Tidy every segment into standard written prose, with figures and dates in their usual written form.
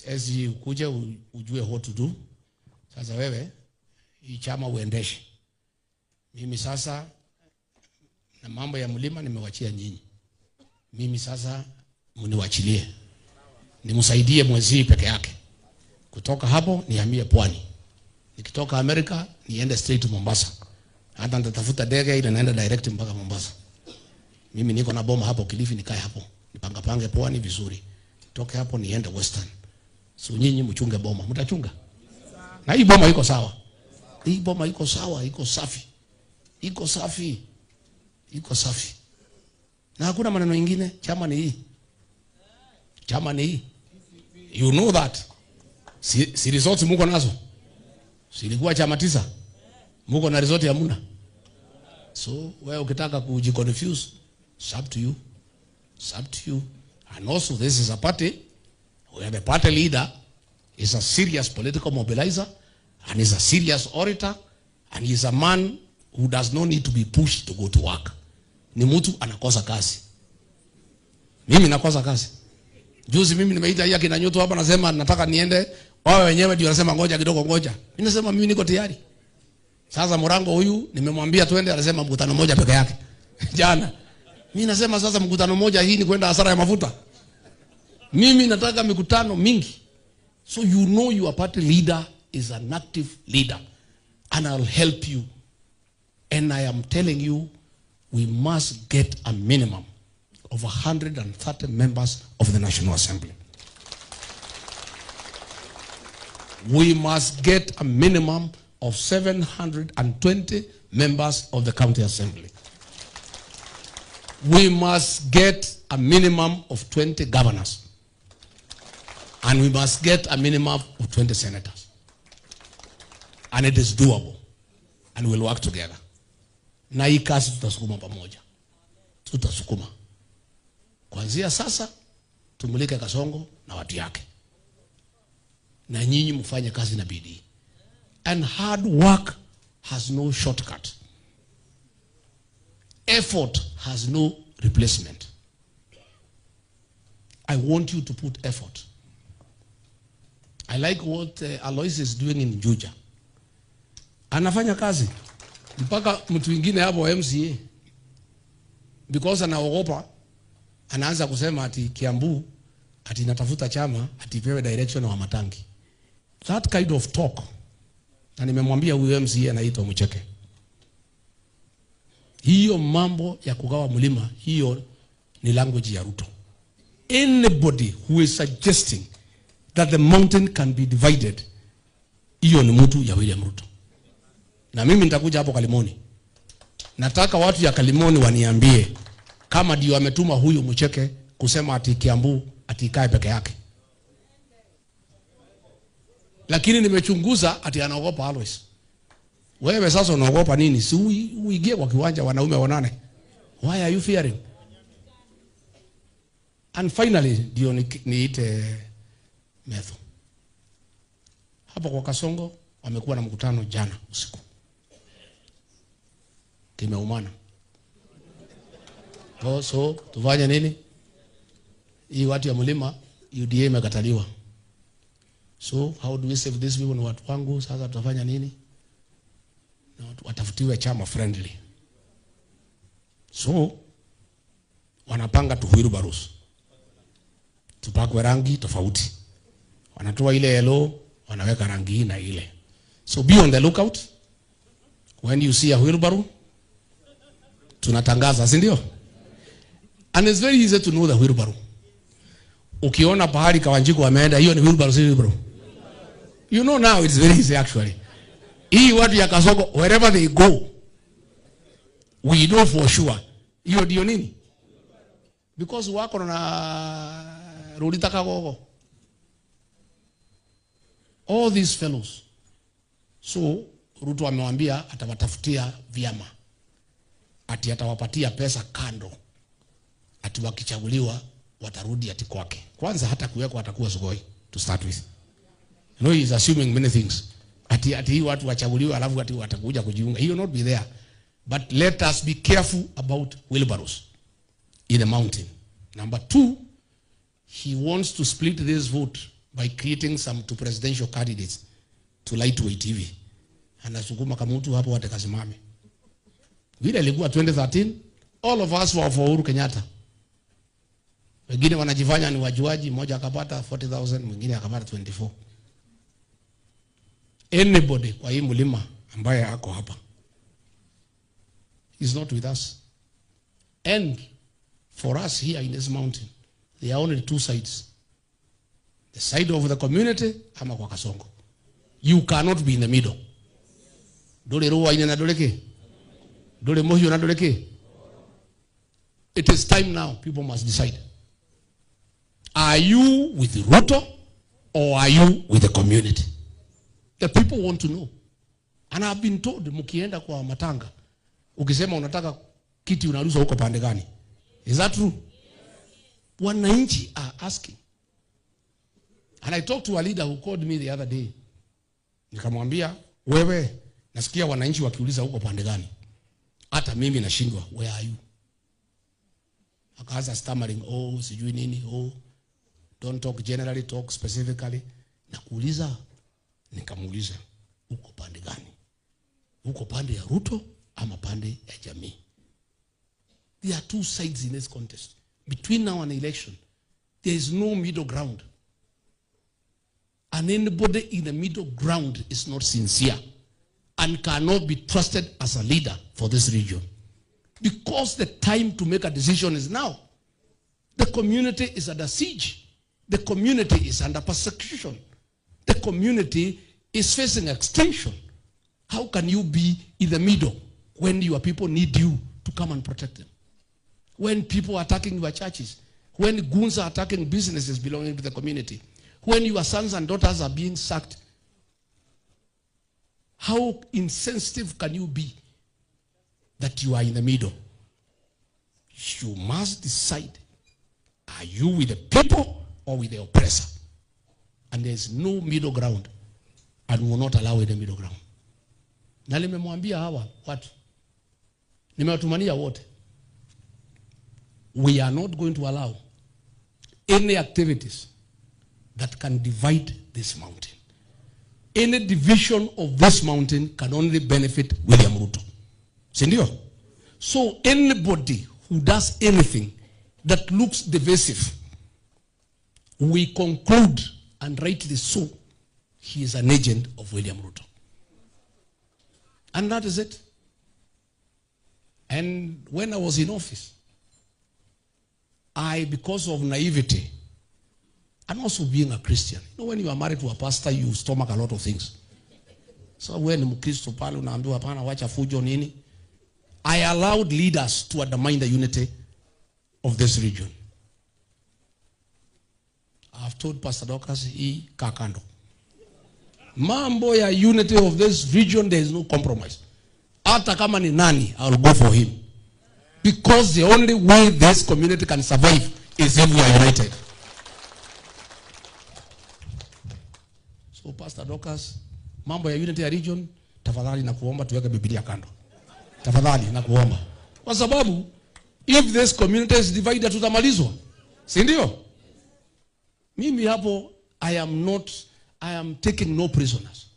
Ezi ukuje ujue what to do. Sasa wewe hii chama uendeshe. Mimi sasa na mambo ya mlima nimewachia nyinyi. Mimi sasa mniwachilie. Nimsaidie mwezi peke yake. Kutoka hapo nihamie Pwani. Nikitoka Amerika niende straight to Mombasa. Hata nitatafuta ndege ile naenda direct mpaka Mombasa. Mimi niko na boma hapo Kilifi, nikae hapo. Nipange Pwani vizuri. Toke hapo niende Western. So nyinyi mchunge boma. Mtachunga? Na hii boma iko sawa. Hii boma iko sawa, iko safi. Iko safi. Iko safi. Na hakuna maneno mengine. Chama ni hii. Chama ni hii. You know that. Si results muko nazo. Silikuwa chama 9. Muko na result ya muna. So wewe ukitaka kujiconfuse, it's up to you. It's up to you. And also this is a party where the party leader is a serious political mobilizer and is a serious orator and he is a man who does not need to be pushed to go to work. Ni mtu anakosa kazi. Mimi nakosa kazi. Juzi mimi nimeita hii akina Nyoto hapa nasema nataka niende, wao wenyewe ndio wanasema ngoja kidogo ngoja. Mimi nasema mimi niko tayari. Sasa Murango huyu nimemwambia twende, anasema mkutano mmoja peke yake. Jana. Mimi nasema sasa mkutano mmoja hii ni kwenda hasara ya mafuta. Mimi nataka mikutano mingi. So you know your party leader is an active leader and I'll help you. And I am telling you, we must get a minimum of 130 members of the National Assembly. We must get a minimum of 720 members of the County Assembly. We must get a minimum of 20 governors. And we must get a minimum of 20 senators. And it is doable. And we'll work together. Na hii kazi tutasukuma pamoja. Tutasukuma. Kuanzia sasa, tumulike Kasongo na watu yake. Na nyinyi mfanye kazi na bidii. And hard work has no shortcut. Effort has no replacement. I want you to put effort. I like what Alois is doing in Juja. Anafanya kazi. Mpaka mtu mwingine hapo MCA. Because anaogopa, anaanza kusema ati Kiambu, ati natafuta chama, ati pewe direction wa Matangi. That kind of talk. Na nimemwambia huyo MCA anaitwa Mucheke. Hiyo mambo ya kugawa mlima, hiyo ni language ya Ruto. Anybody who is suggesting that the mountain can be divided, hiyo ni mtu ya William Ruto. Na mimi nitakuja hapo Kalimoni. Nataka watu ya Kalimoni waniambie kama ndio ametuma huyu Mucheke kusema ati Kiambu atikae peke yake. Lakini nimechunguza ati anaogopa Alois. Wewe sasa unaogopa nini? Si uingie kwa kiwanja wanaume wanane. Why are you fearing? And finally ndio niite Metho. Hapo kwa Kasongo wamekuwa na mkutano jana usiku. Kimeumana. So tufanye nini? Hii watu ya mlima UDA imekataliwa. So how do we save these people? Ni watu wangu, sasa tutafanya nini? Na watafutiwe chama friendly. So wanapanga tuhuirubarus. Tupakwe rangi tofauti. Wanatoa ile yellow, wanaweka rangi hii na ile. So be on the lookout. When you see a wheelbarrow, tunatangaza, si ndio? And it's very easy to know the wheelbarrow. Ukiona pahali Kawanjiku wameenda, hiyo ni wheelbarrow, si wheelbarrow? You know now it's very easy actually. Hii watu ya Kasongo, wherever they go, we know for sure. Hiyo ndio nini? Because wako na Rulita Kagogo. All these fellows. So Ruto amewambia atawatafutia vyama. Ati atawapatia pesa kando. Ati wakichaguliwa watarudi ati kwake. Kwanza hata kuweko atakuwa Sugoi to start with. You know, he is assuming many things. Ati hii watu wachaguliwa alafu ati watakuja kujiunga. He will not be there. But let us be careful about wheelbarrows in the mountain. Number 2, he wants to split this vote by creating some two presidential candidates to lightweight hivi. Anasukuma kama mtu hapo wote kasimame. Vile ilikuwa 2013, all of us were for Uhuru Kenyatta. Wengine wanajifanya ni wajuaji, mmoja akapata 40,000, mwingine akapata 24. Anybody kwa hii mlima ambaye ako hapa is not with us. And for us here in this mountain, there are only two sides. The side of the community ama kwa Kasongo. You cannot be in the middle. Dole roa ine na dole ke? Dole mohio na dole ke? It is time now, people must decide. Are you with Ruto or are you with the community? The people want to know. And I've been told, mukienda kwa matanga, ukisema unataka kiti unaruhusa huko pande gani? Is that true? Wananchi are asking. And I talked to a leader who called me the other day. Nikamwambia, wewe, nasikia wananchi wakiuliza huko pande gani? Hata mimi nashindwa, where are you? Akaanza stammering, oh, sijui nini, oh, don't talk generally, talk specifically. Nakuuliza, nikamuuliza, uko pande gani? Uko pande ya Ruto ama pande ya jamii? There are two sides in this contest. Between now and election, there is no middle ground. And anybody in the middle ground is not sincere and cannot be trusted as a leader for this region. Because the time to make a decision is now. The community is under siege. The community is under persecution. The community is facing extinction. How can you be in the middle when your people need you to come and protect them? When people are attacking your churches, when goons are attacking businesses belonging to the community, when your sons and daughters are being sacked, how insensitive can you be that you are in the middle? You must decide, are you with the people or with the oppressor? And there is no middle ground, and we will not allow any middle ground. Na nimemwambia hawa watu, nimewatumania wote, we are not going to allow any activities that can divide this mountain. Any division of this mountain can only benefit William Ruto. Sindio? So anybody who does anything that looks divisive, we conclude, and rightly so, he is an agent of William Ruto. And that is it. And when I was in office, because of naivety, and also being a Christian, you know, when you are married to a pastor, you stomach a lot of things. So when Mkristo pale unaambiwa hapana wacha fujo nini, I allowed leaders to undermine the unity of this region. I've told Pastor Dorcas, hii kakando. Mambo ya unity of this region, there is no compromise. Hata kama ni nani, I'll go for him. Because the only way this community can survive is if we are united. So Pastor Dorcas, mambo ya unity ya region, tafadhali nakuomba tuweke Biblia kando. Tafadhali nakuomba. Kwa sababu, if this community is divided, tutamalizwa. Si ndio? Mimi hapo, I am taking no prisoners.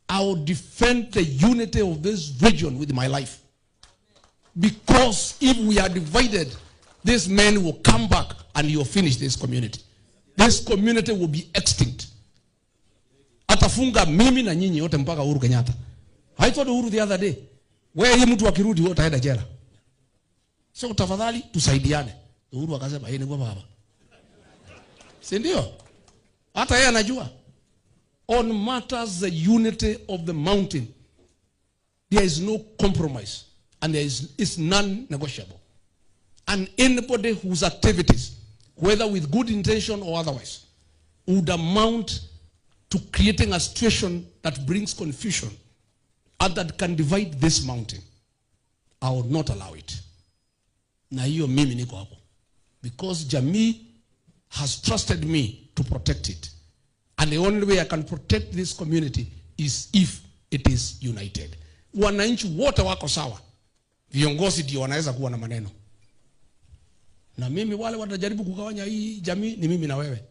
I will defend the unity of this region with my life. Because if we are divided, these men will come back and you'll finish this community. This community will be extinct. Atafunga mimi na nyinyi wote mpaka Uhuru Kenyatta. I told Uhuru the other day, where hii mtu akirudi wote haenda jela. So tafadhali tusaidiane. Uhuru akasema yeye ni kwa baba. Si ndio? Hata yeye anajua. On matters the unity of the mountain, there is no compromise. And it's non-negotiable. And anybody whose activities, whether with good intention or otherwise, would amount to creating a situation that brings confusion and that can divide this mountain, I will not allow it. Na hiyo mimi niko hapo. Because jamii has trusted me to protect it. And the only way I can protect this community is if it is united. Wananchi wote wako sawa. Viongozi ndio wanaweza kuwa na maneno. Na mimi wale watajaribu kugawanya hii jamii ni mimi na wewe.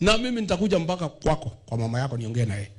Na mimi nitakuja mpaka kwako, kwa mama yako niongee naye.